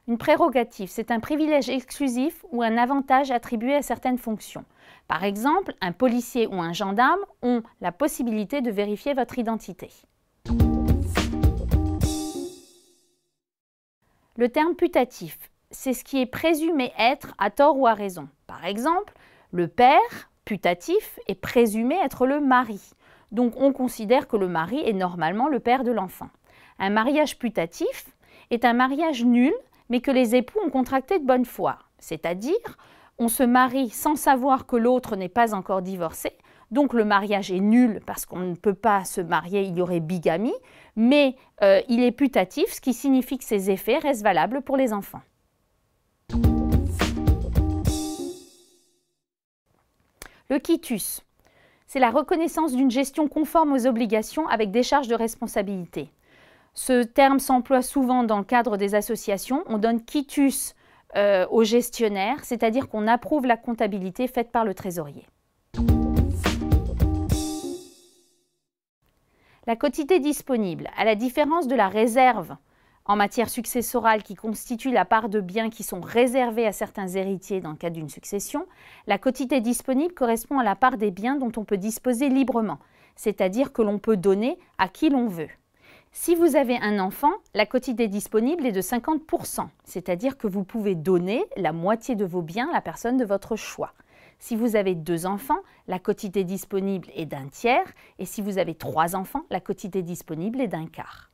Une prérogative, c'est un privilège exclusif ou un avantage attribué à certaines fonctions. Par exemple, un policier ou un gendarme ont la possibilité de vérifier votre identité. Le terme putatif, c'est ce qui est présumé être à tort ou à raison. Par exemple, le père putatif est présumé être le mari. Donc on considère que le mari est normalement le père de l'enfant. Un mariage putatif est un mariage nul, mais que les époux ont contracté de bonne foi. C'est-à-dire, on se marie sans savoir que l'autre n'est pas encore divorcé. Donc le mariage est nul parce qu'on ne peut pas se marier, il y aurait bigamie, mais il est putatif, ce qui signifie que ses effets restent valables pour les enfants. Le quitus, c'est la reconnaissance d'une gestion conforme aux obligations avec décharge de responsabilité. Ce terme s'emploie souvent dans le cadre des associations. On donne quitus au gestionnaire, c'est-à-dire qu'on approuve la comptabilité faite par le trésorier. La quotité disponible, à la différence de la réserve en matière successorale qui constitue la part de biens qui sont réservés à certains héritiers dans le cadre d'une succession, la quotité disponible correspond à la part des biens dont on peut disposer librement, c'est-à-dire que l'on peut donner à qui l'on veut. Si vous avez un enfant, la quotité disponible est de 50%, c'est-à-dire que vous pouvez donner la moitié de vos biens à la personne de votre choix. Si vous avez 2 enfants, la quotité disponible est d'1/3 et si vous avez 3 enfants, la quotité disponible est d'1/4.